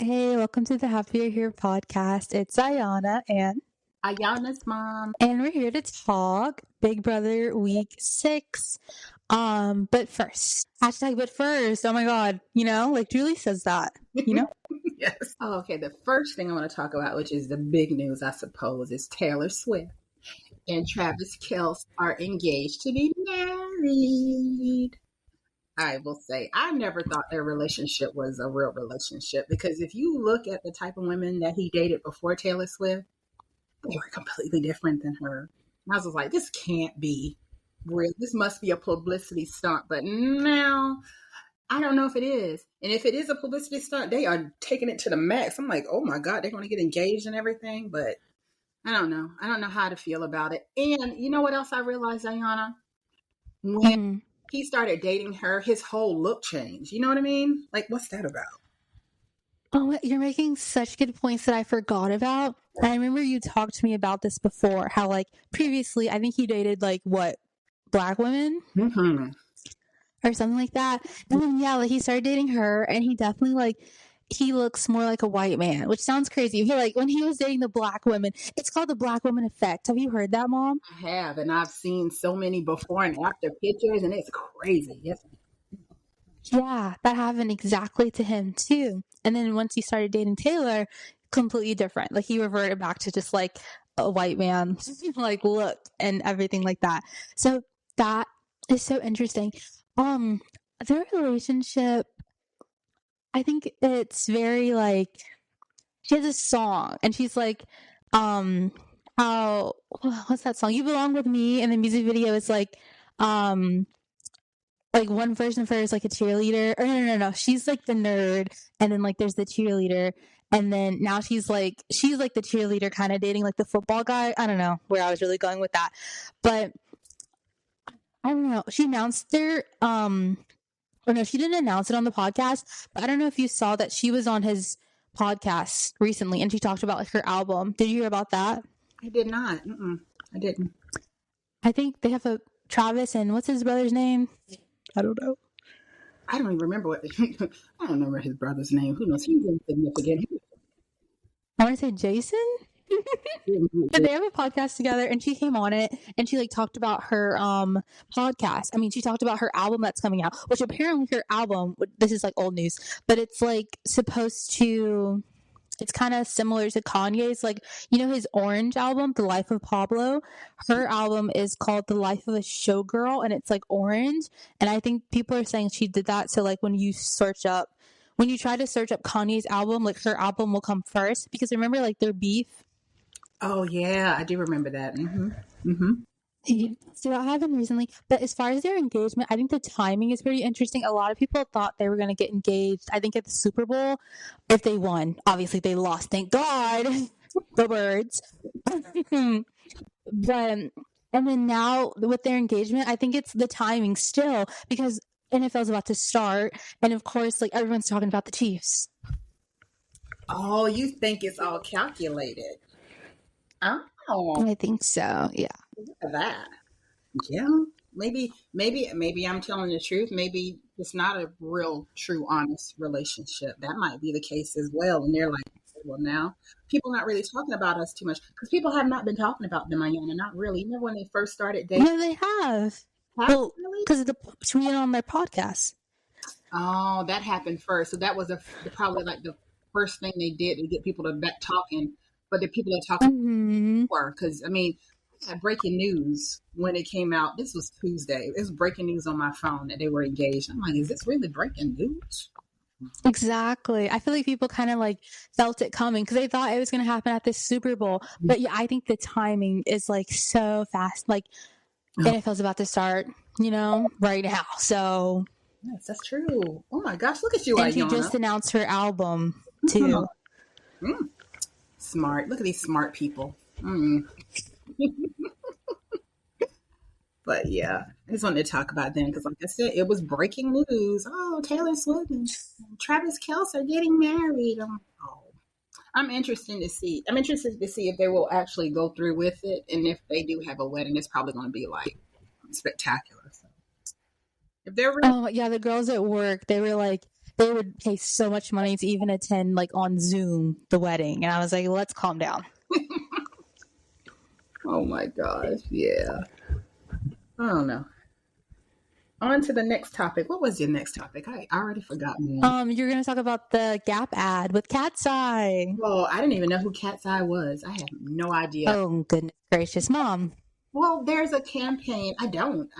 Hey, welcome to the Happier Here podcast. It's Ayana Ayana's mom. and we're here to talk Big Brother Week 6. But first, oh my God, like Julie says that, Yes. Oh, okay, the first thing I want to talk about, which is the big news, I suppose, is Taylor Swift and Travis Kelce are engaged to be married. I will say, I never thought their relationship was a real relationship because if you look at the type of women that he dated before Taylor Swift, they were completely different than her. And I was like, this can't be real. This must be a publicity stunt. But now, I don't know if it is. And if it is a publicity stunt, they are taking it to the max. I'm like, oh my God, they're going to get engaged and everything. But I don't know. I don't know how to feel about it. And you know what else I realized, Ayana? When he started dating her, his whole look changed. You know what I mean? Like, what's that about? Oh, you're making such good points that I forgot about. And I remember you talked to me about this before, how like previously, I think he dated like black women? Mm-hmm. Or something like that. And then, like he started dating her and he definitely he looks more like a white man, which sounds crazy. When he was dating the black women, it's called the black woman effect. Have you heard that, Mom? I have, and I've seen so many before and after pictures, and it's crazy. Yes. Yeah, that happened exactly to him too. And then once he started dating Taylor, completely different. Like he reverted back to just like a white man, like look and everything like that. So that is so interesting. Their relationship, I think it's very like she has a song and she's like, how what's that song? You Belong With Me, and the music video is like one version of her is like a cheerleader. Or no. She's like the nerd, and then like there's the cheerleader, and then now she's like the cheerleader kind of dating like the football guy. I don't know where I was really going with that, but I don't know. She announced their or no, she didn't announce it on the podcast, but I don't know if you saw that she was on his podcast recently and she talked about like her album. Did you hear about that? I did not. I didn't. I think they have a Travis and what's his brother's name? I don't know. I don't even remember I don't remember his brother's name. Who knows? He's insignificant. I want to say Jason. But they have a podcast together and she came on it and she like talked about her podcast. I mean, she talked about her album that's coming out, which apparently her album, this is like old news, but it's like it's kind of similar to Kanye's, like, his Orange album, The Life of Pablo. Her album is called The Life of a Showgirl and it's like orange, and I think people are saying she did that so like when you try to search up Kanye's album, like her album will come first, because remember like their beef. Oh, yeah, I do remember that. So that happened recently. But as far as their engagement, I think the timing is pretty interesting. A lot of people thought they were going to get engaged, I think, at the Super Bowl if they won. Obviously, they lost. Thank God. The birds. And then now with their engagement, I think it's the timing still, because NFL's about to start. And of course, like everyone's talking about the Chiefs. Oh, you think it's all calculated? Oh, I think so. Yeah. Look at that. Yeah. Maybe I'm telling the truth. Maybe it's not a real, true, honest relationship. That might be the case as well. And they're like, well, now people not really talking about us too much because people have not been talking about them, Ayana. Not really. Remember when they first started dating? No, they have. Well, because of the tweet on their podcast. Oh, that happened first. So that was probably like the first thing they did to get people to back talking. But the people are talking more because, I mean, I had breaking news when it came out. This was Tuesday. It was breaking news on my phone that they were engaged. I'm like, is this really breaking news? Exactly. I feel like people kind of like felt it coming because they thought it was going to happen at this Super Bowl. But yeah, I think the timing is like so fast. Like NFL's about to start, right now. So yes, that's true. Oh my gosh, look at you, and Ayana. she just announced her album too. Smart. Look at these smart people. But yeah, I just wanted to talk about them because, like I said, it was breaking news. Oh, Taylor Swift and Travis Kelce are getting married. I'm interested to see. If they will actually go through with it, and if they do have a wedding, it's probably going to be like spectacular. So if they're oh yeah, the girls at work, they were like, they would pay so much money to even attend like on Zoom the wedding, and I was like, let's calm down. Oh my gosh, yeah. I don't know. On to the next topic. What was your next topic? I already forgot. You're gonna talk about the Gap ad with Katseye. Well, I didn't even know who Katseye was. I have no idea. Oh goodness gracious, Mom. Well, there's a campaign. I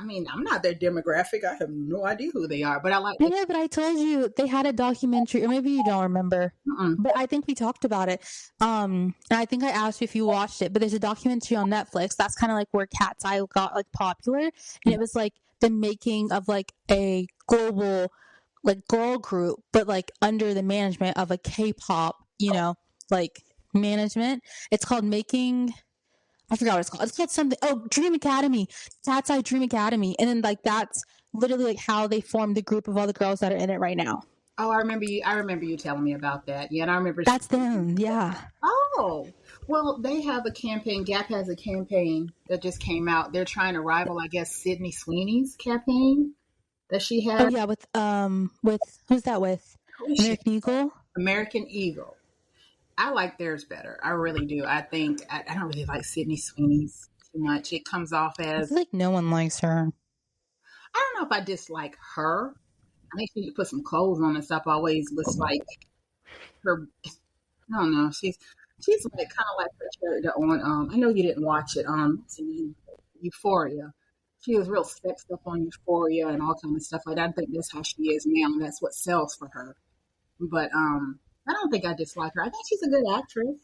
mean, I'm not their demographic. I have no idea who they are, but I like. Yeah, but I told you they had a documentary, or maybe you don't remember. But I think we talked about it. And I think I asked you if you watched it. But there's a documentary on Netflix. That's kind of like where Katseye got like popular, and it was like the making of like a global like girl group, but like under the management of a K-pop, like management. It's called Making. I forgot what it's called. It's called something. Oh, Dream Academy. Katseye Dream Academy. And then like that's literally like how they formed the group of all the girls that are in it right now. Oh, I remember you telling me about that. Yeah, and I remember that's them. Yeah. Oh, well, they have a campaign. Gap has a campaign that just came out. They're trying to rival, I guess, Sydney Sweeney's campaign that she had. Oh yeah, with who's that with? American Eagle. American Eagle. I like theirs better. I really do. I think I don't really like Sydney Sweeney's too much. It comes off as I feel like no one likes her. I don't know if I dislike her. I think she put some clothes on and stuff. Always looks like her. I don't know. She's like kind of like her character on. I know you didn't watch it. Euphoria. She was real sexed up on Euphoria and all kind of stuff like that. I think that's how she is now, and that's what sells for her. But I don't think I dislike her. I think she's a good actress.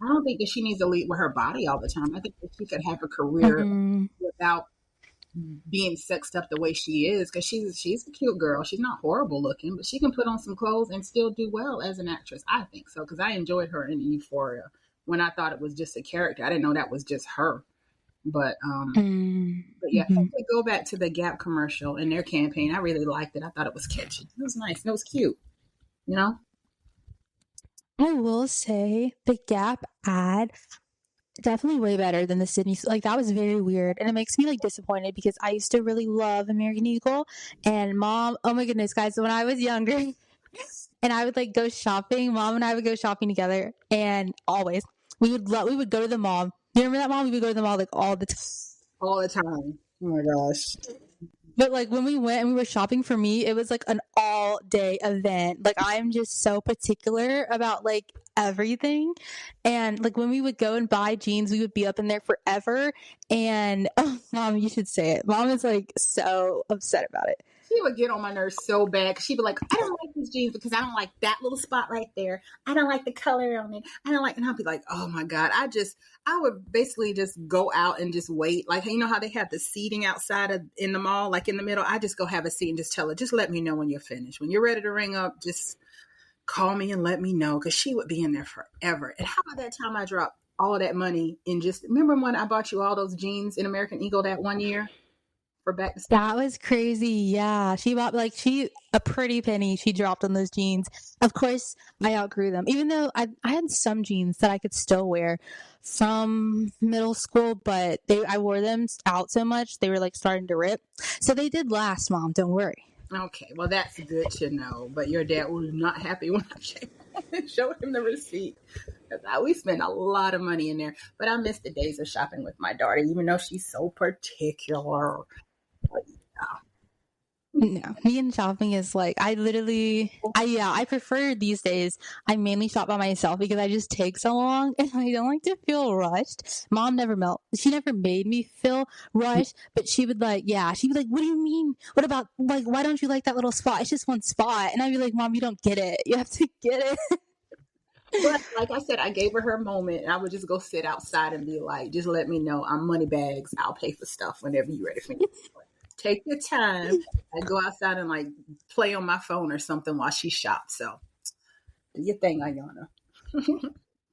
I don't think that she needs to lead with her body all the time. I think that she could have a career without being sexed up the way she is, because she's a cute girl. She's not horrible looking, but she can put on some clothes and still do well as an actress. I think so, because I enjoyed her in Euphoria when I thought it was just a character. I didn't know that was just her. But yeah, to go back to the Gap commercial and their campaign, I really liked it. I thought it was catchy. It was nice. It was cute. I will say the Gap ad definitely way better than the Sydney. Like that was very weird, and it makes me like disappointed because I used to really love American Eagle. And Mom, oh my goodness, guys, when I was younger, and I would like go shopping. Mom and I would go shopping together, and always we would go to the mall. You remember that, Mom? We would go to the mall like all the time. All the time. Oh my gosh. But like when we went and we were shopping, for me, it was like an all day event. Like I'm just so particular about like everything. And like when we would go and buy jeans, we would be up in there forever. And oh, Mom, you should say it. Mom is like so upset about it. She would get on my nerves so bad. She'd be like, I don't like these jeans because I don't like that little spot right there. I don't like the color on it. I don't like, and I'd be like, oh my God. I would basically just go out and just wait. Like, you know how they have the seating outside in the mall, like in the middle? I just go have a seat and just tell her, just let me know when you're finished. When you're ready to ring up, just call me and let me know. Cause she would be in there forever. And how about that time I dropped all that money in remember when I bought you all those jeans in American Eagle that one year? Back to school. That was crazy. Yeah, she bought a pretty penny she dropped on those jeans. Of course I outgrew them, even though I had some jeans that I could still wear from middle school, but I wore them out so much they were like starting to rip, so they did last, Mom, don't worry. Okay, well that's good to know. But your dad was not happy when I came home and showed him the receipt. We spent a lot of money in there, but I miss the days of shopping with my daughter, even though she's so particular. No, me and shopping is like I prefer these days. I mainly shop by myself because I just take so long and I don't like to feel rushed. Mom she never made me feel rushed, but she'd be like, what do you mean? What about like, why don't you like that little spot? It's just one spot. And I'd be like, Mom, you don't get it. You have to get it. But like I said, I gave her moment, and I would just go sit outside and be like, just let me know. I'm money bags. I'll pay for stuff whenever you're ready for me. Take your time. I go outside and like play on my phone or something while she shops. So do your thing, Ayana.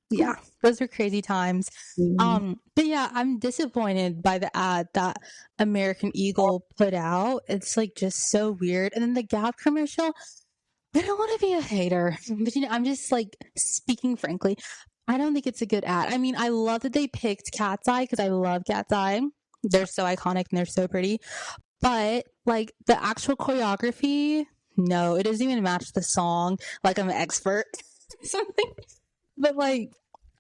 Yeah, those were crazy times. But yeah, I'm disappointed by the ad that American Eagle put out. It's like just so weird. And then the Gap commercial, I don't want to be a hater, but I'm just like speaking frankly. I don't think it's a good ad. I mean, I love that they picked Katseye because I love Katseye. They're so iconic and they're so pretty. But like the actual choreography, no, it doesn't even match the song. Like I'm an expert something. But like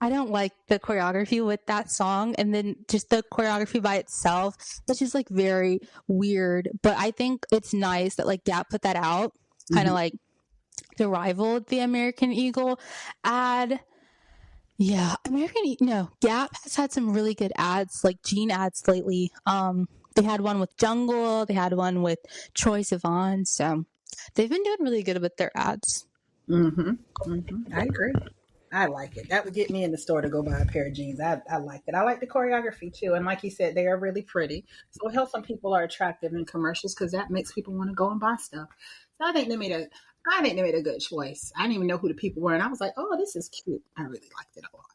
I don't like the choreography with that song, and then just the choreography by itself, that's just like very weird. But I think it's nice that like Gap put that out, kind of like to rival the American Eagle ad. Yeah, Gap has had some really good ads, like jean ads lately. They had one with Jungle, they had one with Troye Sivan, so they've been doing really good with their ads. I agree. I like it. That would get me in the store to go buy a pair of jeans. I like it. I like the choreography too. And like you said, they are really pretty. So it helps when people are attractive in commercials because that makes people want to go and buy stuff. So I think they made a good choice. I didn't even know who the people were. And I was like, oh, this is cute. I really liked it a lot.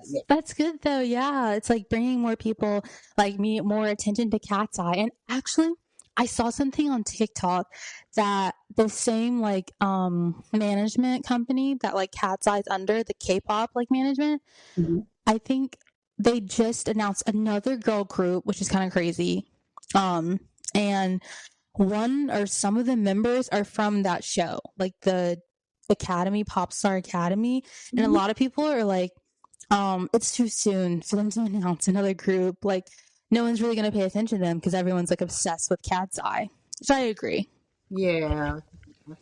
Yeah. That's good though. Yeah, it's like bringing more people like me more attention to Katseye. And actually, I saw something on TikTok that the same like management company that like Katseye's under, the K-pop like management, I think they just announced another girl group, which is kind of crazy. And one or some of the members are from that show, like the Academy, Pop Star Academy, and a lot of people are like, it's too soon for them to announce another group. Like, no one's really going to pay attention to them because everyone's like obsessed with Katseye. So I agree. Yeah.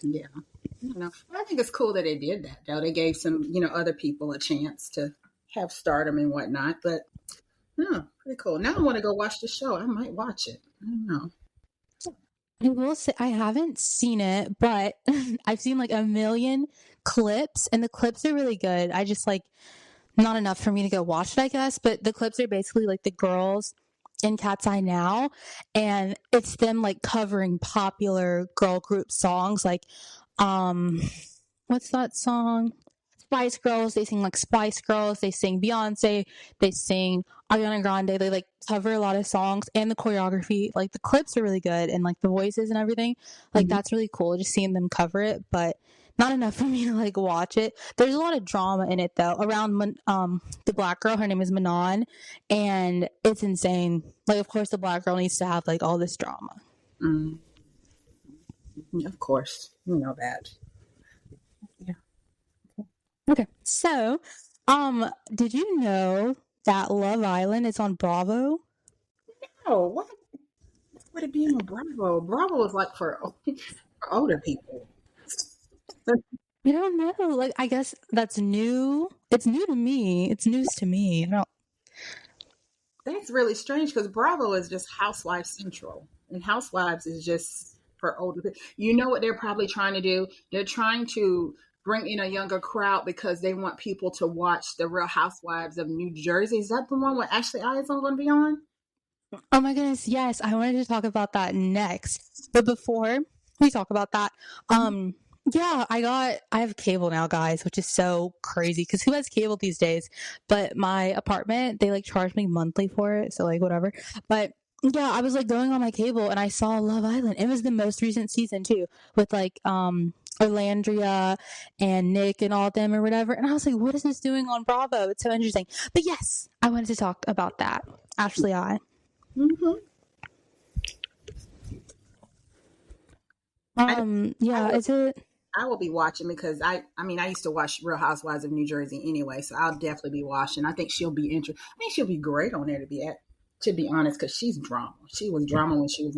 Yeah. I think it's cool that they did that though. They gave some, other people a chance to have stardom and whatnot. But pretty cool. Now I want to go watch the show. I might watch it. I don't know. I will say I haven't seen it, but I've seen like a million clips, and the clips are really good. I just like not enough for me to go watch it, I guess. But the clips are basically like the girls in Katseye now, and it's them like covering popular girl group songs, like what's that song? Spice Girls. They sing like Spice Girls. They sing Beyonce. They sing Ariana Grande. They like cover a lot of songs, and the choreography, like the clips are really good, and like the voices and everything. Like that's really cool just seeing them cover it, but not enough for me to like watch it. There's a lot of drama in it though around the black girl. Her name is Manon, and it's insane. Like of course the black girl needs to have like all this drama. Of course, you know that. Okay, so did you know that Love Island is on Bravo? Oh, what would it be on Bravo? Bravo is like for older people. I don't know. Like, I guess that's new. It's new to me. It's news to me. I don't. That's really strange because Bravo is just Housewives Central, and Housewives is just for older people. You know what they're probably trying to do? They're trying to bring in a younger crowd because they want people to watch the Real Housewives of New Jersey. Is that the one where Ashley I is going to be on? Oh my goodness, yes. I wanted to talk about that next. But before we talk about that, yeah, I have cable now, guys, which is so crazy because who has cable these days? But my apartment, they like charge me monthly for it, so like whatever. But yeah, I was like going on my cable and I saw Love Island. It was the most recent season too, with like Orlandria and Nick and all of them or whatever. And I was like, what is this doing on Bravo? It's so interesting. But yes, I wanted to talk about that. Ashley I. Yeah, is it? I will be watching because I used to watch Real Housewives of New Jersey anyway, so I'll definitely be watching. I think she'll be interesting. I think she'll be great on there to be honest, because she's drama. She was drama when she was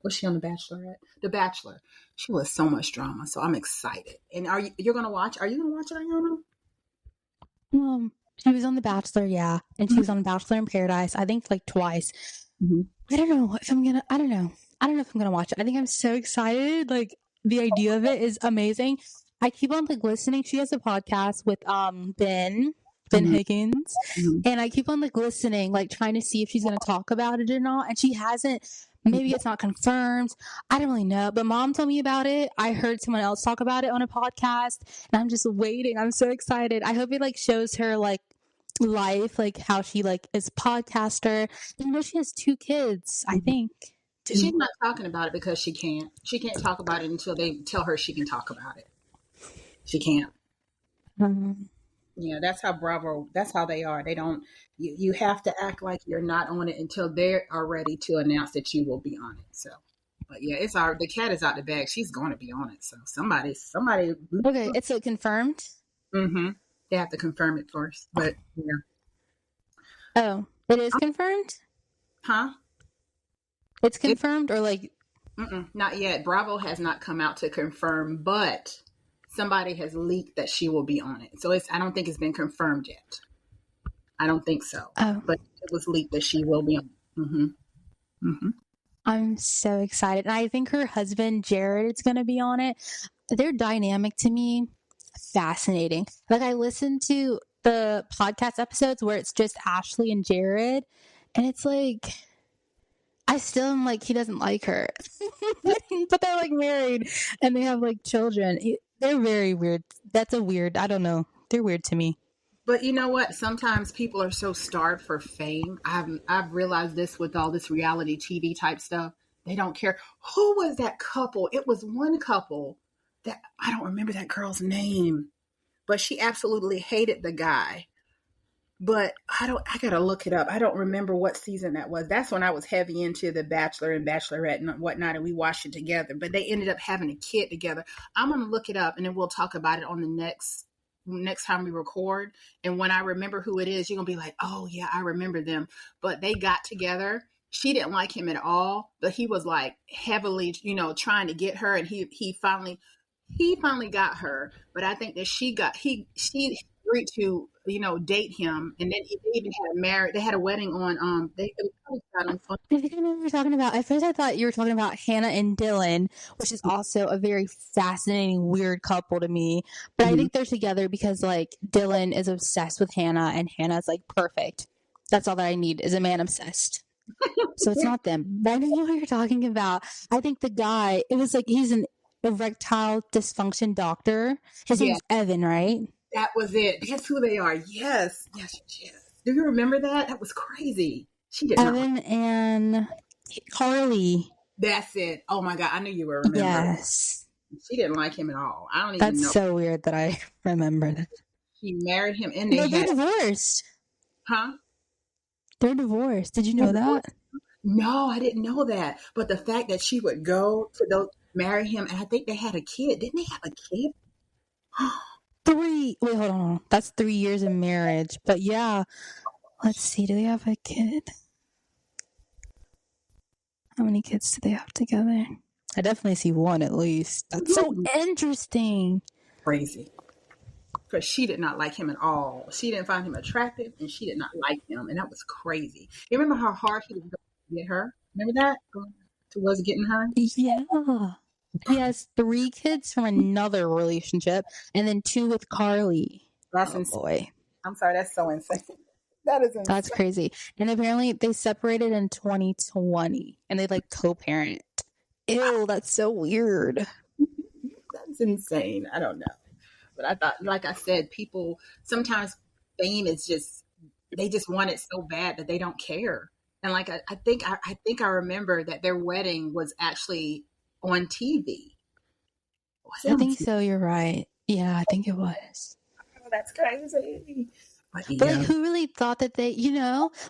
was she on The Bachelorette? The Bachelor. She was so much drama, so I'm excited. And you're gonna watch? Are you gonna watch it, Ayana? She was on The Bachelor, yeah, and she was on Bachelor in Paradise. I think like twice. I don't know if I'm gonna. I don't know if I'm gonna watch it. I think I'm so excited. Like the idea of it is amazing. I keep on like listening. She has a podcast with Ben Higgins, and I keep on like listening, like trying to see if she's gonna talk about it or not. And she hasn't. Maybe it's not confirmed. I don't really know. But Mom told me about it. I heard someone else talk about it on a podcast, and I'm just waiting. I'm so excited. I hope it like shows her like life, like how she like is a podcaster. You know, she has 2 kids, I think. She's not talking about it because she can't. She can't talk about it until they tell her she can talk about it. She can't. Yeah, that's how Bravo. That's how they are. They don't. You have to act like you're not on it until they are ready to announce that you will be on it. So. But yeah, the cat is out the bag. She's going to be on it. So somebody. Okay, it's like confirmed. Mm-hmm. They have to confirm it first. But yeah. Oh, it is confirmed. Huh? It's confirmed, or like? Not yet. Bravo has not come out to confirm, but somebody has leaked that she will be on it. So I don't think it's been confirmed yet. I don't think so. Oh, but it was leaked that she will be on it. Mm-hmm. Mm-hmm. I'm so excited. And I think her husband, Jared, is going to be on it. Their dynamic to me, fascinating. Like, I listened to the podcast episodes where it's just Ashley and Jared, and it's like, I still am like, he doesn't like her. But they're like married and they have like children. They're very weird. That's a weird, I don't know. They're weird to me. But you know what? Sometimes people are so starved for fame. I've realized this with all this reality TV type stuff. They don't care. Who was that couple? It was one couple that I don't remember that girl's name, but she absolutely hated the guy. But I gotta look it up. I don't remember what season that was. That's when I was heavy into the Bachelor and Bachelorette and whatnot, and we watched it together. But they ended up having a kid together. I'm gonna look it up, and then we'll talk about it on the next time we record. And when I remember who it is, you're gonna be like, oh yeah, I remember them. But they got together. She didn't like him at all, but he was like heavily, trying to get her, and he finally got her. But I think that she agreed to date him, and then they even they had a wedding on they got on fun. I think I know what you're talking about. At first I thought you were talking about Hannah and Dylan, which is also a very fascinating, weird couple to me. But I think they're together because like Dylan is obsessed with Hannah and Hannah's like perfect. That's all that I need is a man obsessed. So it's not them. But I know what you're talking about. I think the guy, it was like he's an erectile dysfunction doctor. His name's Evan, right? That was it. Guess who they are? Yes. Do you remember that? That was crazy. She did Evan and Carly. That's it. Oh my God. I knew you were remembering. Yes. She didn't like him at all. I don't even know. That's so weird that I remember that. She married him and they're divorced. Huh? They're divorced. Did you know that? No, I didn't know that. But the fact that she would go to marry him, and I think they had a kid. Didn't they have a kid? 3. Wait, hold on. That's 3 years of marriage. But yeah, let's see. Do they have a kid? How many kids do they have together? I definitely see one at least. That's so interesting. Crazy. Because she did not like him at all. She didn't find him attractive, and she did not like him, and that was crazy. You remember how hard he was going to get her? Remember that? Towards getting her? Yeah. He has 3 kids from another relationship, and then 2 with Carly. That's insane. Boy. I'm sorry, that's so insane. That is insane. That's crazy. And apparently they separated in 2020, and they like co-parent. Ew, that's so weird. That's insane. I don't know. But I thought, like I said, people, sometimes fame is just, they just want it so bad that they don't care. And like, I think I remember that their wedding was actually on TV. I think so. You're right. Yeah, I think it was. Oh, that's crazy. But like, who really thought that they,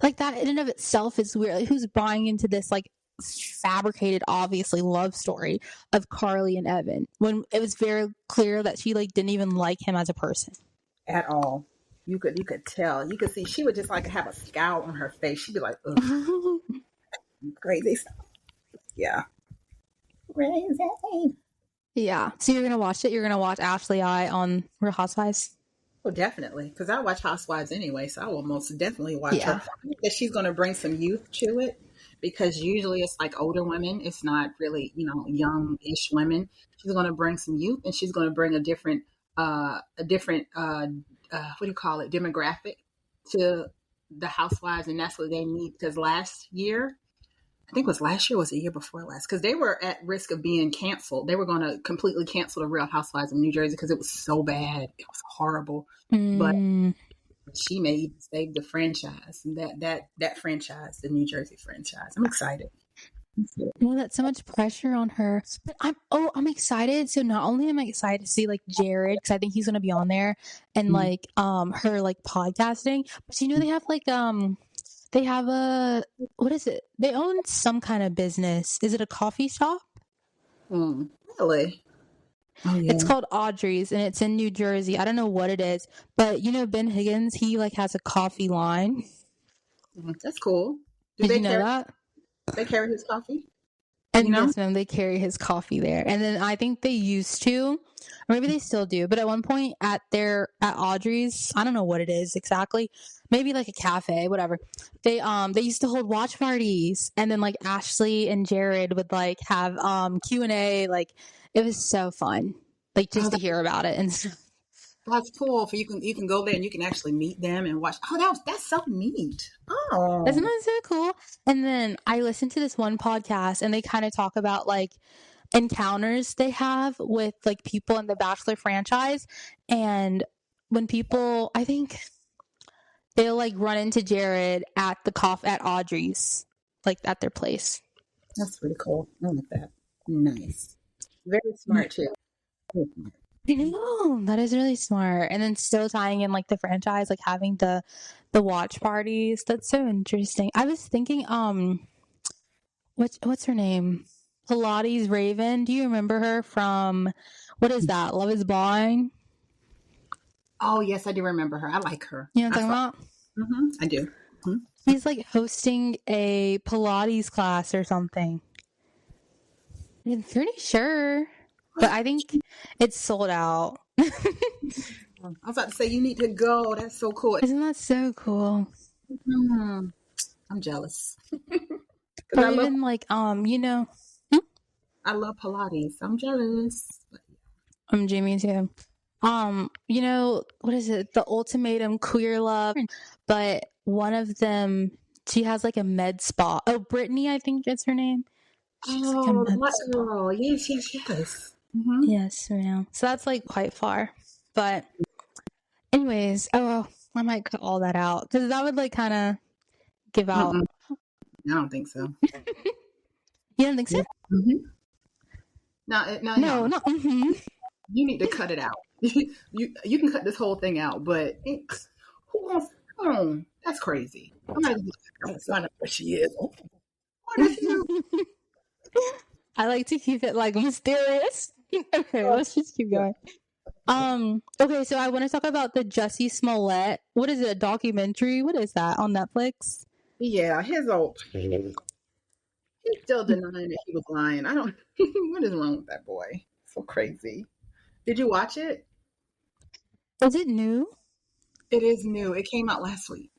like that in and of itself is weird. Like, who's buying into this like fabricated, obviously love story of Carly and Evan when it was very clear that she like didn't even like him as a person at all. You could tell. You could see she would just like have a scowl on her face. She'd be like, ugh. Crazy stuff. Yeah. Crazy. Yeah. So you're gonna watch it? You're gonna watch Ashley I on Real Housewives? Oh, definitely. Because I watch Housewives anyway, so I will most definitely watch her. I think that she's gonna bring some youth to it. Because usually it's like older women. It's not really, young-ish women. She's going to bring some youth, and she's going to bring a different what do you call it, demographic to the housewives, and that's what they need. Because last year, I think it was last year, or was the year before last, because they were at risk of being canceled. They were going to completely cancel the Real Housewives of New Jersey because it was so bad. It was horrible. But she may even save the franchise, that franchise, the New Jersey franchise. I'm excited. Well, that's so much pressure on her. But I'm excited. So not only am I excited to see like Jared, because I think he's gonna be on there, and like her like podcasting. But they have like they have what is it? They own some kind of business. Is it a coffee shop? Really? Oh yeah. It's called Audrey's, and it's in New Jersey. I don't know what it is, but you know Ben Higgins, he like has a coffee line. That's cool. Did you know that? They carry his coffee? And yes, ma'am, they carry his coffee there. And then I think they used to, or maybe they still do, but at one point at Audrey's, I don't know what it is exactly, maybe like a cafe, whatever. They used to hold watch parties, and then like Ashley and Jared would like have Q&A. Like it was so fun, like just to hear about it and stuff. That's cool. For you can go there and you can actually meet them and watch. Oh, that's so neat. Oh, Isn't that so cool? And then I listened to this one podcast, and they kind of talk about like encounters they have with like people in the Bachelor franchise, and when people, I think they'll like run into Jared at at Audrey's, like at their place. That's pretty cool. I like that. Nice. Very smart too. I know, that is really smart. And then still tying in like the franchise, like having the watch parties. That's so interesting. I was thinking, what's her name? Pilates Raven. Do you remember her from, what is that? Love is Blind? Oh yes, I do remember her. I like her. You know what I'm talking about? I do. She's like hosting a Pilates class or something. I'm pretty sure. But I think it's sold out. I was about to say, you need to go. That's so cool. Isn't that so cool? I'm jealous. Or even like, you know. I love Pilates. I'm jealous. I'm Jamie too. You know, what is it? The Ultimatum Queer Love. But one of them, she has like a med spa. Oh, Brittany, I think that's her name. Oh, what girl? Yes. Yes, ma'am. So that's like quite far. But anyways, I might cut all that out because that would like kind of give out. I don't think so. You don't think so? No. You need to cut it out. You can cut this whole thing out, but who wants? Oh, that's crazy. I'm not going to find out where she is. What is you? I like to keep it like mysterious. Okay, let's just keep going. Okay, so I want to talk about the Jussie Smollett. What is it? A documentary? What is that on Netflix? Yeah, he's still denying that he was lying. I don't. What is wrong with that boy? So crazy. Did you watch it? Is it new? It is new. It came out last week.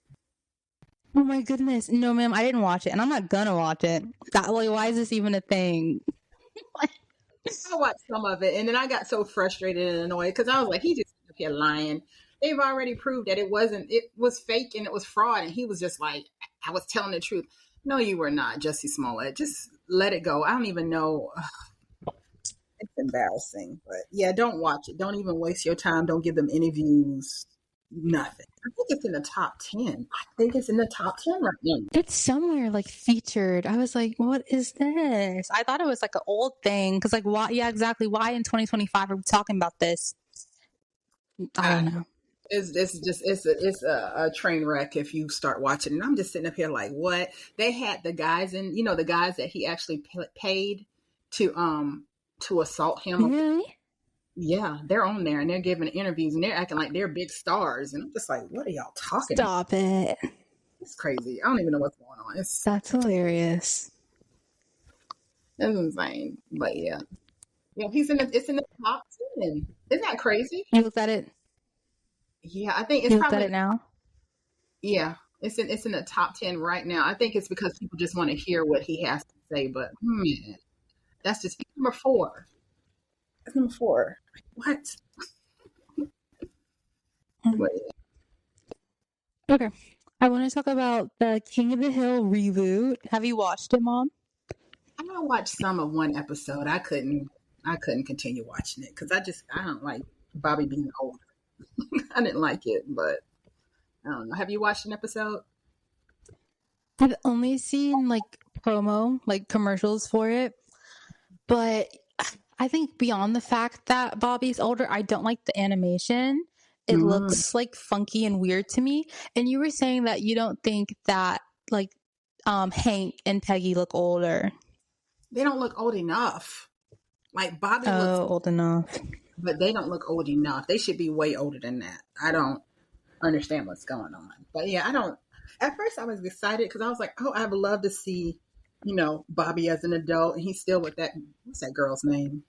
Oh my goodness. No, ma'am, I didn't watch it, and I'm not gonna watch it. Why is this even a thing? I watched some of it, and then I got so frustrated and annoyed because I was like, he just up here lying. They've already proved that it was fake and it was fraud, and he was just like, I was telling the truth. No, you were not, Jussie Smollett. Just let it go. I don't even know. It's embarrassing, but yeah, don't watch it. Don't even waste your time. Don't give them any views. Nothing. I think it's in the top 10. Right now. It's somewhere like featured. I was like, what is this? I thought it was like an old thing because like why? Yeah, exactly. Why in 2025 are we talking about this? I don't know. It's a train wreck if you start watching. And I'm just sitting up here like, what? They had the guys the guys that he actually paid to assault him. Really? Yeah, they're on there and they're giving interviews and they're acting like they're big stars. And I'm just like, what are y'all talking about? Stop it. It's crazy. I don't even know what's going on. That's hilarious. It's insane. But yeah. Yeah, it's in the top 10. Isn't that crazy? You looked at it? Yeah, I think it's you looked at it now? Yeah. It's in the top 10 right now. I think it's because people just want to hear what he has to say, but that's just number 4. That's number 4. What? Okay. I want to talk about the King of the Hill reboot. Have you watched it, Mom? I watched some of one episode. I couldn't continue watching it because I don't like Bobby being older. I didn't like it, but I don't know. Have you watched an episode? I've only seen like promo, like commercials for it, but I think beyond the fact that Bobby's older, I don't like the animation. It looks like funky and weird to me. And you were saying that you don't think that like Hank and Peggy look older. They don't look old enough. Like Bobby looks, Oh, old enough. but they don't look old enough. They should be way older than that. I don't understand what's going on. But yeah, I don't. At first, I was excited because I was like, oh, I would love to see, Bobby as an adult, and he's still with that. What's that girl's name?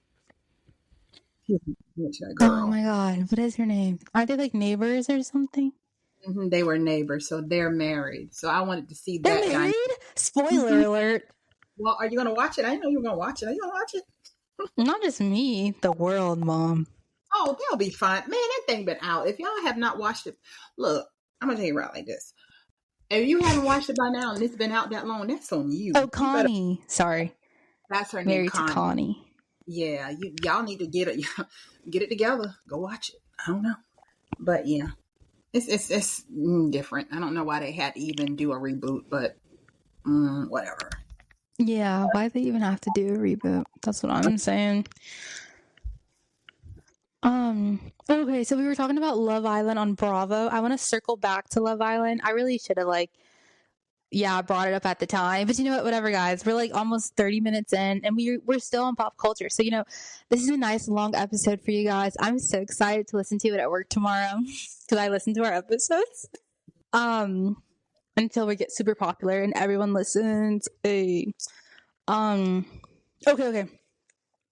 He's with that Oh girl. my God. What is her name? Aren't they like neighbors or something? They were neighbors, so they're married. So I wanted to see They're that married? Spoiler Mhm. alert. Well, are you going to watch it? I didn't know you were going to watch it. Are you going to watch it? Not just me, the world, Mom. Oh, they'll be fine. Man, that thing been out. If y'all have not watched it, look, I'm going to tell you right like this. If you haven't watched it by now and it's been out that long, that's on you. Oh, Connie. Sorry. That's her name, Married to Connie. Yeah, y'all need to get it together. Go watch it. I don't know, but yeah, it's different. I don't know why they had to even do a reboot, but whatever. Yeah, why they even have to do a reboot? That's what I'm saying. Okay, so we were talking about Love Island on Bravo. I want to circle back to Love Island. I really should have brought it up at the time. But you know what? Whatever, guys. We're like almost 30 minutes in, and we're still on pop culture. So this is a nice long episode for you guys. I'm so excited to listen to it at work tomorrow because I listen to our episodes. Until we get super popular and everyone listens. Okay.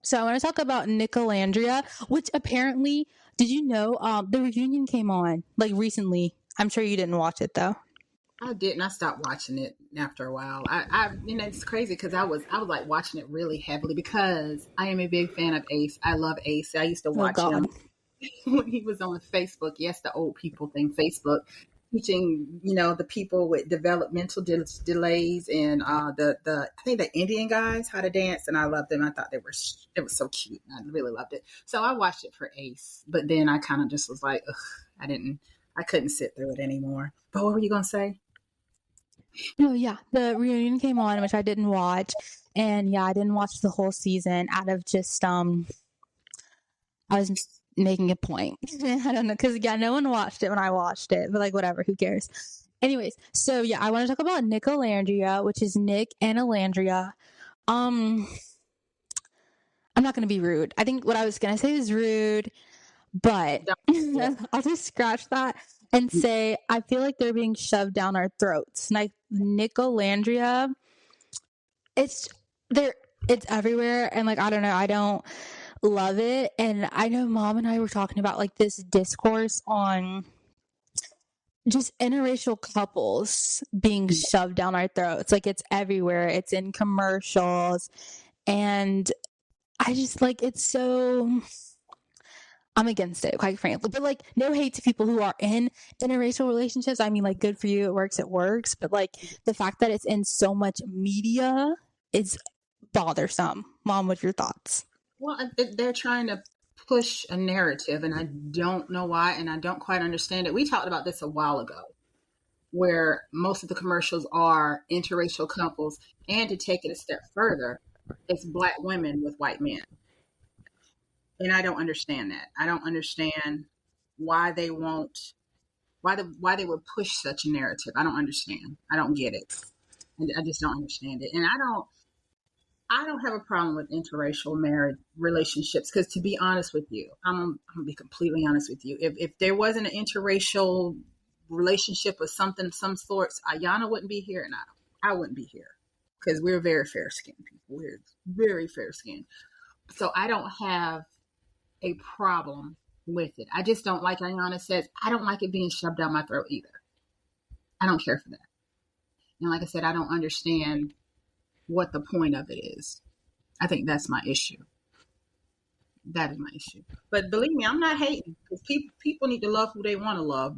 So I want to talk about Nicolandria, which apparently, did you know, the reunion came on like recently. I'm sure you didn't watch it though. I didn't. I stopped watching it after a while. It's crazy because I was like watching it really heavily because I am a big fan of Ace. I love Ace. I used to watch him when he was on Facebook. Yes, the old people thing, Facebook, teaching the people with developmental delays and the I think the Indian guys how to dance, and I loved them. I thought it was so cute. I really loved it. So I watched it for Ace, but then I kind of just was like, ugh, I couldn't sit through it anymore. But what were you gonna say? No, yeah, the reunion came on, which I didn't watch, and yeah, I didn't watch the whole season out of just I was making a point. I don't know, because no one watched it when I watched it, but like whatever, who cares? Anyways, so yeah, I want to talk about Nicolandria, which is Nick and Alandria. I'm not gonna be rude. I think what I was gonna say is rude, but I'll just scratch that and say I feel like they're being shoved down our throats. Like Nicolandria, it's everywhere, and like I don't know, I don't love it. And I know Mom and I were talking about like this discourse on just interracial couples being shoved down our throats. Like it's everywhere. It's in commercials, and I just like it's so. I'm against it, quite frankly. But like, no hate to people who are in interracial relationships. I mean, like, good for you. It works. But like, the fact that it's in so much media is bothersome. Mom, what's your thoughts? Well, they're trying to push a narrative, and I don't know why, and I don't quite understand it. We talked about this a while ago, where most of the commercials are interracial couples, and to take it a step further, it's Black women with white men. And I don't understand that. I don't understand why they won't, why they would push such a narrative. I don't understand. I don't get it. I just don't understand it. And I don't have a problem with interracial marriage relationships because, to be honest with you, I'm gonna be completely honest with you. If there wasn't an interracial relationship or something of some sorts, Ayana wouldn't be here, and I wouldn't be here because we're very fair skinned people. We're very fair skinned, so I don't have a problem with it. I just don't, like Ayana says, I don't like it being shoved down my throat either. I don't care for that. And like I said, I don't understand what the point of it is. I think that's my issue. That is my issue. But believe me, I'm not hating because people need to love who they want to love.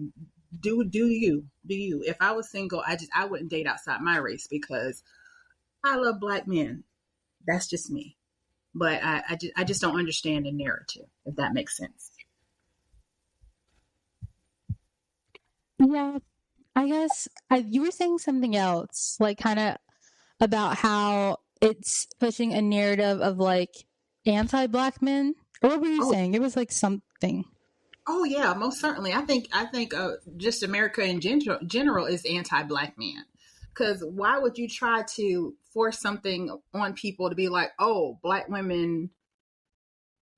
Do you? If I was single, I wouldn't date outside my race because I love Black men. That's just me. But I just don't understand the narrative, if that makes sense. Yeah, I guess you were saying something else, like kind of about how it's pushing a narrative of like anti-Black men. Or what were you saying? It was like something. Oh yeah, most certainly. I think just America in general is anti-Black men. Because why would you try to force something on people to be like, oh, Black women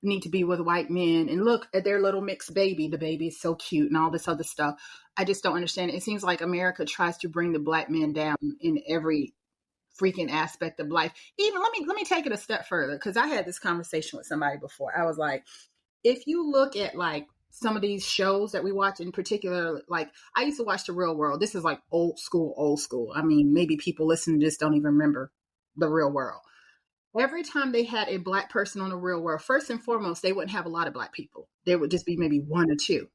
need to be with white men, and look at their little mixed baby. The baby is so cute and all this other stuff. I just don't understand it. It seems like America tries to bring the black man down in every freaking aspect of life. Even let me take it a step further, because I had this conversation with somebody before. I was like, if you look at like some of these shows that we watch, in particular, like I used to watch The Real World. This is like old school. I mean, maybe people listening to this don't even remember The Real World. Every time they had a black person on The Real World, first and foremost, they wouldn't have a lot of black people. There would just be maybe one or two.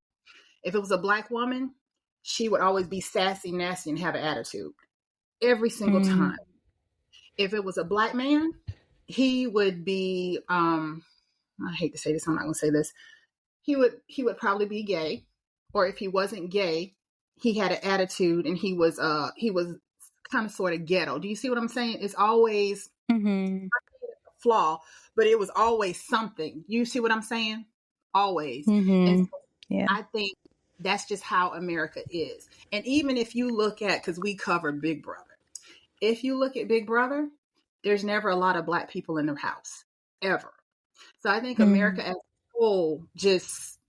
If it was a black woman, she would always be sassy, nasty, and have an attitude every single time. If it was a black man, he would be, I hate to say this, I'm not going to say this. He would probably be gay, or if he wasn't gay, he had an attitude, and he was kind of sort of ghetto. Do you see what I'm saying? It's always flaw, but it was always something. You see what I'm saying? Always. And so I think that's just how America is. And even if you look at, because we covered Big Brother, if you look at Big Brother, there's never a lot of black people in the house, ever. So I think America as a whole just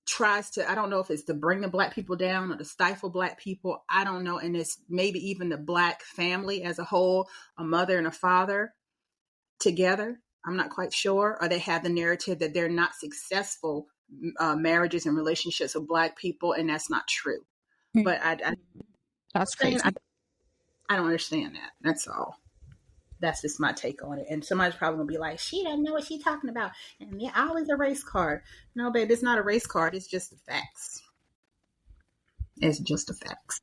tries to, I don't know if it's to bring the black people down or to stifle black people. I don't know. And it's maybe even the black family as a whole, a mother and a father together. I'm not quite sure. Or they have the narrative that they're not successful marriages and relationships with black people. And that's not true. But that's crazy. I don't understand that. That's all. That's just my take on it. And somebody's probably going to be like, she doesn't know what she's talking about. And yeah, always a race card. No, babe, it's not a race card. It's just the facts. It's just the facts.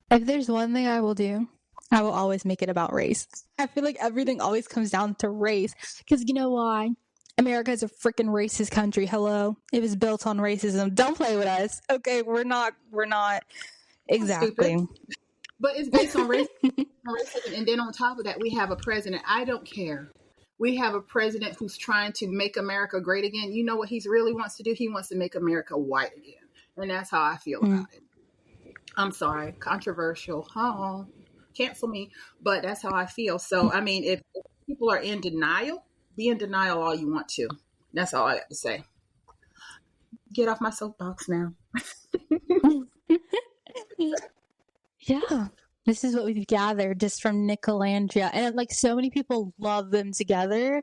If there's one thing I will do, I will always make it about race. I feel like everything always comes down to race. Because you know why? America is a freaking racist country. Hello? It was built on racism. Don't play with us. Okay, we're not exactly. But it's based on racism. And then on top of that, we have a president. I don't care. We have a president who's trying to make America great again. You know what he really wants to do? He wants to make America white again. And that's how I feel about it. I'm sorry. Controversial. Oh, cancel me. But that's how I feel. So, I mean, if people are in denial, be in denial all you want to. That's all I got to say. Get off my soapbox now. Yeah. This is what we've gathered just from Nick and Andrea. And like so many people love them together.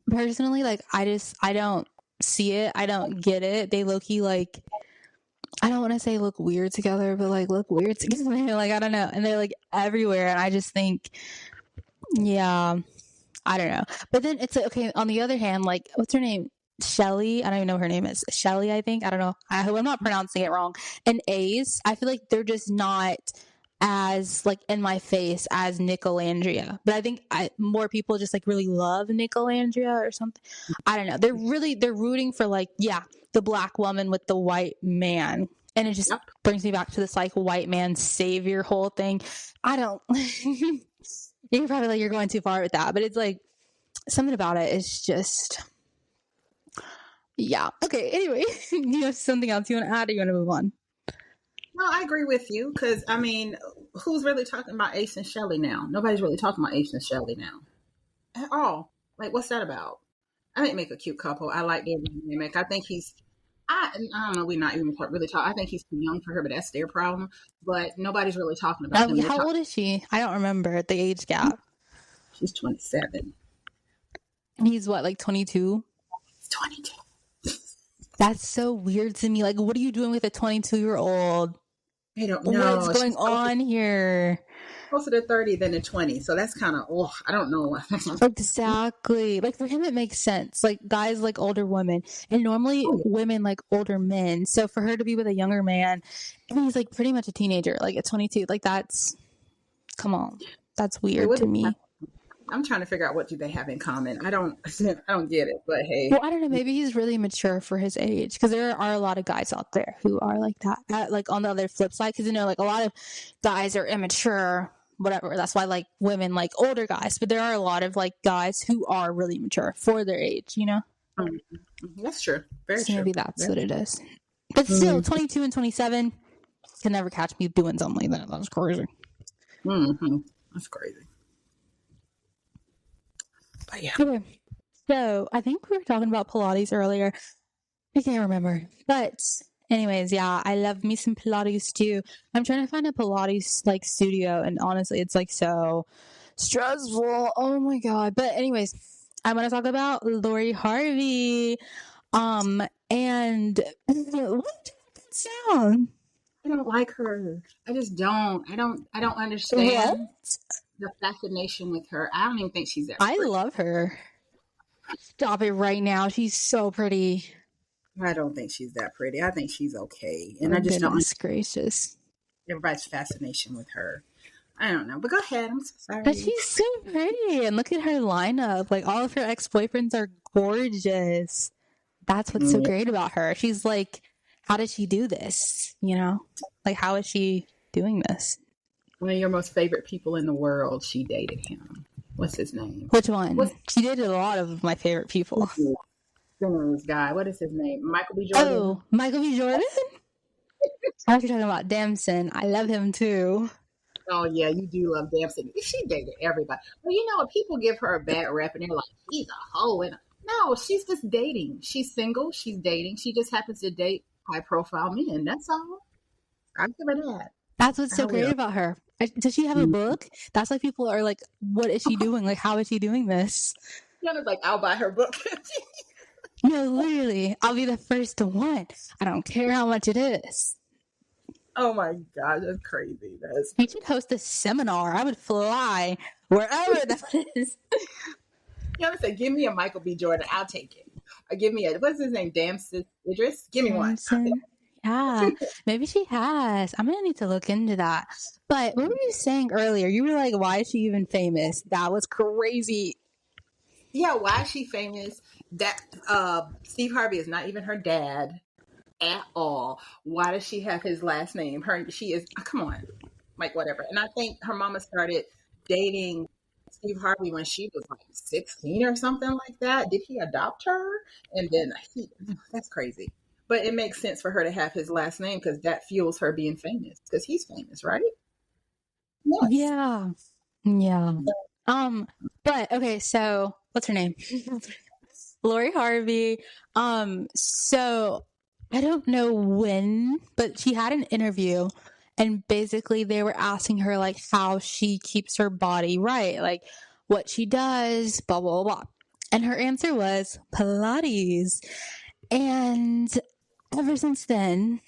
Personally, like I don't see it. I don't get it. They low-key like, I don't want to say look weird together, but like look weird together. Like, I don't know. And they're like everywhere. And I just think, yeah, I don't know. But then it's like, okay, on the other hand, like, what's her name? Shelly. I don't even know what her name is. Shelly, I think. I don't know. I hope I'm not pronouncing it wrong. And Ace, I feel like they're just not as like in my face as Nick and Andrea. But I think more people just like really love Nick and Andrea or something. I don't know. They're rooting for like, yeah, the black woman with the white man. And it just brings me back to this like white man savior whole thing. I don't you're probably like, you're going too far with that, but it's like something about it is just, yeah. Okay. Anyway, you have something else you want to add, or you want to move on? No, I agree with you. Because I mean, who's really talking about Ace and Shelly now? Nobody's really talking about Ace and Shelly now at all. Like, what's that about? I think make a cute couple. I like their dynamic. I think I don't know. We're not even really talking. I think he's too young for her, but that's their problem. But nobody's really talking about him. How old is she? I don't remember the age gap. She's 27. And he's what, like 22? He's 22. That's so weird to me. Like, what are you doing with a 22-year-old? I don't know. What's going on here? Closer to 30 than to 20. So that's kind of, I don't know. Exactly. Like for him, it makes sense. Like guys like older women, and normally women like older men. So for her to be with a younger man, and he's like pretty much a teenager, like at 22, like come on. That's weird to me. I'm trying to figure out what do they have in common. I don't get it, but hey. Well, I don't know. Maybe he's really mature for his age, because there are a lot of guys out there who are like that. Like on the other flip side, because like a lot of guys are immature, whatever. That's why like women like older guys, but there are a lot of like guys who are really mature for their age. That's true. Very true. Maybe that's what it is. But still, 22 and 27 can never catch me doing something like that. That's crazy. That's crazy. But yeah. Okay. So I think we were talking about Pilates earlier. I can't remember. But anyways, yeah, I love me some Pilates too. I'm trying to find a Pilates like studio, and honestly, it's like so stressful. Oh my god. But anyways, I want to talk about Lori Harvey. And what sound? I don't like her. I just don't. I don't understand What? the fascination with her. I don't even think she's that I pretty. love her. Stop it right now. She's so pretty. I don't think she's that pretty. I think she's okay. And Oh, I just don't goodness understand gracious. everybody's fascination with her. I don't know. But go ahead. I'm so sorry. But she's so pretty. And look at her lineup. Like, all of her ex-boyfriends are gorgeous. That's what's so great about her. She's like, how did she do this? You know? Like, how is she doing this? One of your most favorite people in the world, she dated him. What's his name? Which one? She dated a lot of my favorite people. Simmons guy. What is his name? Michael B. Jordan. Oh, Michael B. Jordan? I thought you were talking about Damson. I love him too. Oh yeah, you do love Damson. She dated everybody. Well, you know what? People give her a bad rep, and they're like, "She's a hoe." And no, she's just dating. She's single. She's dating. She just happens to date high-profile men. That's all. I'll give her that. That's what's so great about her. Does she have a book? That's why people are like, "What is she doing? Like, how is she doing this?" Tiana's like, "I'll buy her book." No, literally, I'll be the first to want. I don't care how much it is. Oh my God, that's crazy. He should host a seminar. I would fly wherever that is. Tiana said, "Give me a Michael B. Jordan. I'll take it. Or give me what's his name? Damson Idris. Give me one." Yeah, maybe she has. I'm gonna need to look into that. But what were you saying earlier? You were like, "Why is she even famous?" That was crazy. Yeah, why is she famous? That Steve Harvey is not even her dad at all. Why does she have his last name? She is, come on, like whatever. And I think her mama started dating Steve Harvey when she was like 16 or something like that. Did he adopt her? And then that's crazy. But it makes sense for her to have his last name because that fuels her being famous because he's famous, right? Yes. Yeah. But okay, so what's her name? Lori Harvey. So I don't know when, but she had an interview, and basically they were asking her like how she keeps her body right, like what she does, blah blah blah. And her answer was Pilates. And ever since then,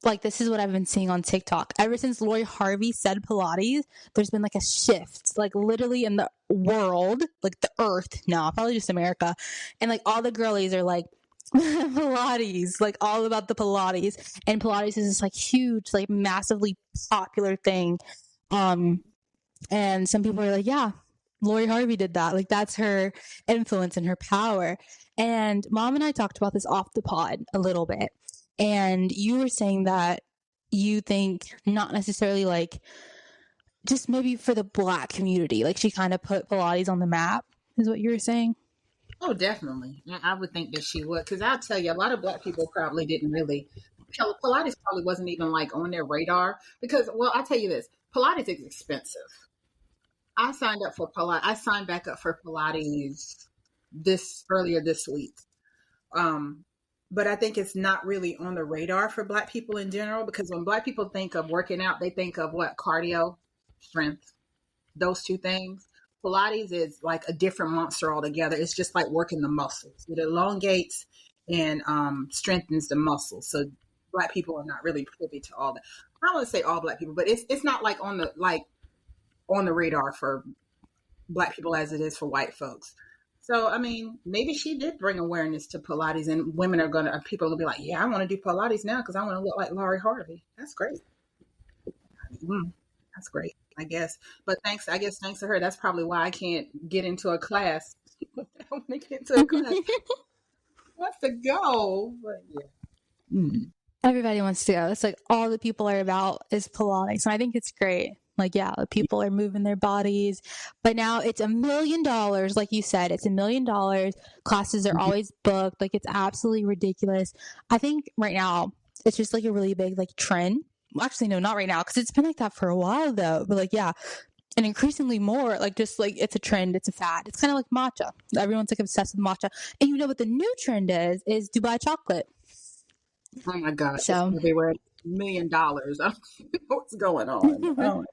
like, this is what I've been seeing on TikTok. Ever since Lori Harvey said Pilates, there's been like a shift, like literally in the world, like the earth, no, probably just America. And like all the girlies are like, Pilates, like all about the Pilates. And Pilates is this like huge, like massively popular thing. And some people are like, yeah, Lori Harvey did that. Like, that's her influence and her power. And Mom and I talked about this off the pod a little bit. And you were saying that you think not necessarily like just maybe for the Black community, like she kind of put Pilates on the map, is what you were saying? Oh, definitely. I would think that she would, because I'll tell you, a lot of Black people probably didn't really. Pilates probably wasn't even like on their radar because, well, I'll tell you this: Pilates is expensive. I signed up for Pilates. I signed back up for Pilates earlier this week. But I think it's not really on the radar for Black people in general because when Black people think of working out, they think of what? Cardio, strength, those two things. Pilates is like a different monster altogether. It's just like working the muscles. It elongates and strengthens the muscles. So Black people are not really privy to all that. I don't want to say all Black people, but it's not like on the radar for Black people as it is for white folks. So, I mean, maybe she did bring awareness to Pilates and people will be like, yeah, I want to do Pilates now because I want to look like Lori Harvey. That's great. That's great, I guess. But thanks to her, that's probably why I can't get into a class. I want to get into a class. Wants to go. But yeah. Everybody wants to go. It's like all the people are about is Pilates. And I think it's great. Like, yeah, people are moving their bodies, but now it's $1 million. Like you said, it's $1 million. Classes are always booked. Like, it's absolutely ridiculous. I think right now it's just like a really big like trend. Well, actually, no, not right now. Cause it's been like that for a while though. But like, yeah, and increasingly more, like, just like it's a trend, it's a fad. It's kind of like matcha. Everyone's like obsessed with matcha. And you know what the new trend is Dubai chocolate. Oh my gosh, it's So everywhere. $1 million. I don't know what's going on. Oh.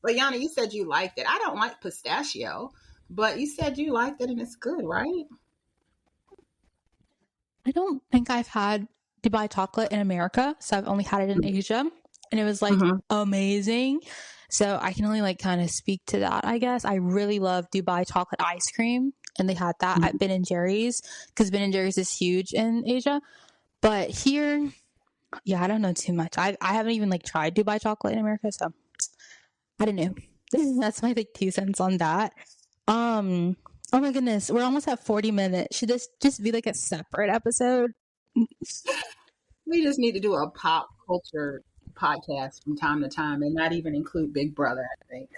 But Yana, you said you liked it. I don't like pistachio, but you said you liked it and it's good, right? I don't think I've had Dubai chocolate in America, so I've only had it in Asia, and it was like amazing. So I can only like kind of speak to that, I guess. I really love Dubai chocolate ice cream, and they had that at Ben and Jerry's, because Ben and Jerry's is huge in Asia. But here, yeah, I don't know too much. I haven't even like tried Dubai chocolate in America, so I don't know. That's my like 2 cents on that. Oh my goodness, we're almost at 40 minutes. Should this just be like a separate episode? We just need to do a pop culture podcast from time to time and not even include Big Brother, I think.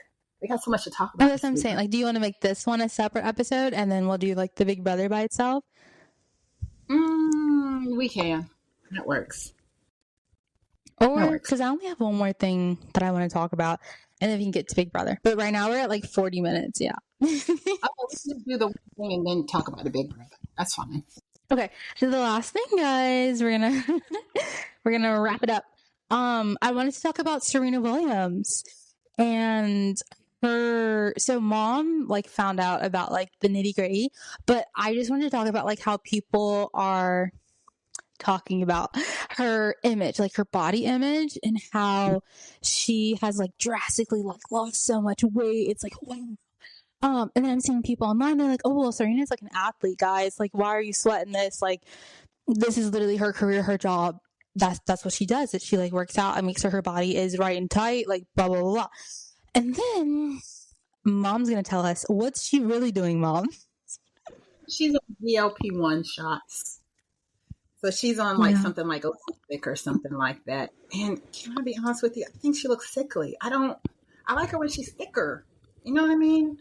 We got so much to talk Oh, about. that's what I'm saying. Like, do you want to make this one a separate episode, and then we'll do like the Big Brother by itself? We can. That works. Or, because I only have one more thing that I want to talk about, and then we can get to Big Brother. But right now we're at like 40 minutes. Yeah. Okay, let's just do the one thing and then talk about the Big Brother. That's fine. Okay, so the last thing, guys, we're gonna wrap it up. I wanted to talk about Serena Williams and so mom like found out about like the nitty gritty, but I just wanted to talk about like how people are talking about her image, like her body image, and how she has like drastically like lost so much weight. It's like, wow. And then I'm seeing people online, they're like, oh, well, Serena's like an athlete, guys. Like, why are you sweating this? Like, this is literally her career, her job. That's what she does. That she like works out and makes sure her body is right and tight, like blah, blah, blah, blah. And then mom's going to tell us, what's she really doing, mom? She's on GLP-1 shots. So she's on like something like Ozempic or something like that. And can I be honest with you? I think she looks sickly. I like her when she's thicker. You know what I mean?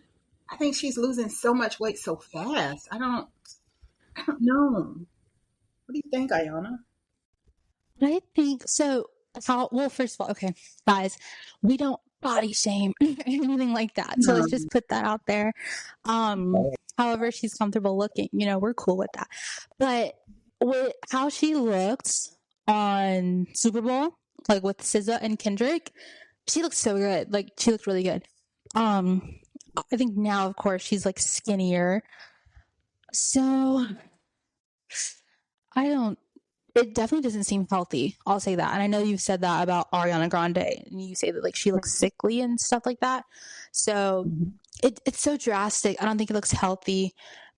I think she's losing so much weight so fast. I don't know. What do you think, Ayana? I think so. Well, first of all, okay, guys, we don't body shame or anything like that. So let's just put that out there. However she's comfortable looking, we're cool with that. But with how she looked on Super Bowl, like with SZA and Kendrick, she looked so good. Like, she looked really good. I think now, of course, she's like skinnier. So it definitely doesn't seem healthy. I'll say that. And I know you've said that about Ariana Grande, and you say that like she looks sickly and stuff like that. So it's so drastic. I don't think it looks healthy,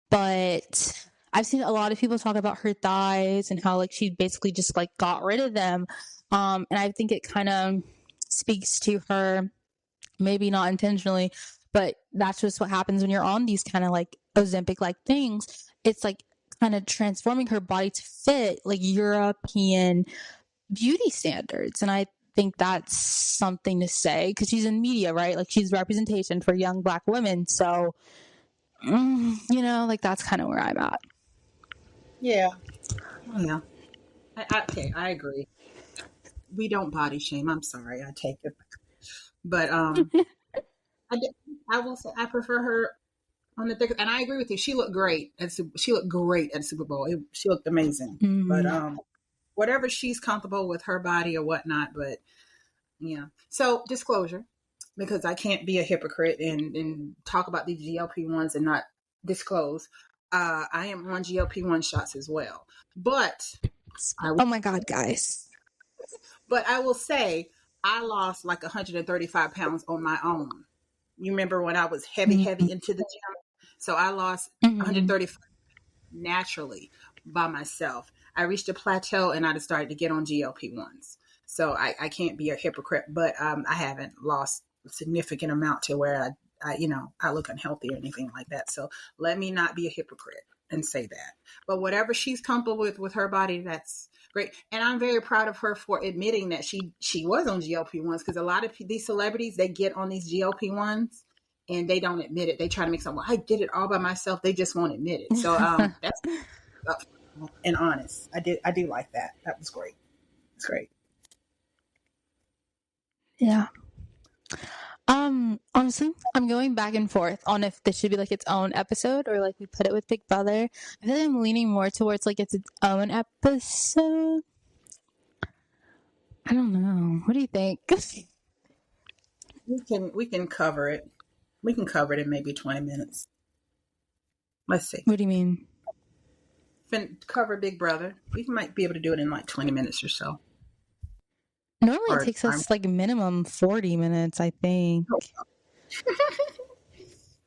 but I've seen a lot of people talk about her thighs and how like she basically just like got rid of them. And I think it kind of speaks to her, maybe not intentionally, but that's just what happens when you're on these kind of like Ozempic like things. It's like kind of transforming her body to fit like European beauty standards. And I think that's something to say, because she's in media, right? Like, she's representation for young Black women. So, like, that's kind of where I'm at. Yeah. Okay, I agree. We don't body shame. I'm sorry, I take it. But I will say I prefer her on the thick, and I agree with you. She looked great. She looked great at Super Bowl. She looked amazing. But whatever she's comfortable with her body or whatnot. But yeah. So disclosure, because I can't be a hypocrite and talk about these GLP-1s and not disclose. I am on GLP-1 shots as well. But oh my God, guys. But I will say I lost like 135 pounds on my own. You remember when I was heavy into the gym? So I lost 135 naturally by myself. I reached a plateau and I just started to get on GLP-1s. So I can't be a hypocrite, but I haven't lost a significant amount to where I look unhealthy or anything like that. So let me not be a hypocrite and say that. But whatever she's comfortable with her body, that's great. And I'm very proud of her for admitting that she was on GLP-1s, because a lot of these celebrities, they get on these GLP-1s and they don't admit it. They try to make something, well, I did it all by myself. They just won't admit it. So that's and honest. I do like that. That was great. It's great. Yeah. Honestly, I'm going back and forth on if this should be like its own episode or like we put it with Big Brother. I feel like I'm leaning more towards like it's own episode. I don't know. What do you think? We can cover it. We can cover it in maybe 20 minutes. Let's see. What do you mean? Cover Big Brother. We might be able to do it in like 20 minutes or so. Normally it takes us like minimum 40 minutes, I think.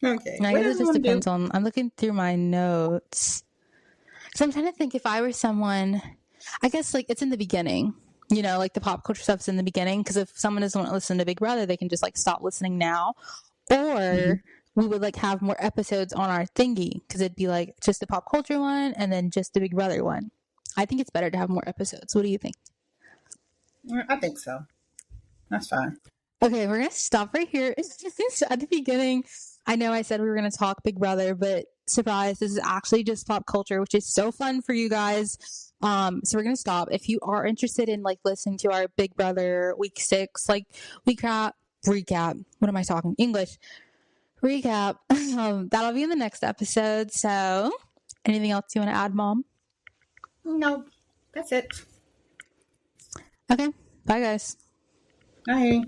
Okay. I guess it just depends on, I'm looking through my notes. So I'm trying to think if I were someone, I guess like it's in the beginning, you know, like the pop culture stuff's in the beginning. Because if someone doesn't want to listen to Big Brother, they can just like stop listening now. Or we would like have more episodes on our thingy because it'd be like just the pop culture one and then just the Big Brother one. I think it's better to have more episodes. What do you think? I think so. That's fine. Okay, we're going to stop right here. At the beginning, I know I said we were going to talk Big Brother, but surprise, this is actually just pop culture, which is so fun for you guys. So we're going to stop. If you are interested in like listening to our Big Brother week 6, like recap, what am I talking? English. Recap. That'll be in the next episode. So anything else you want to add, Mom? No, that's it. Okay. Bye, guys. Bye.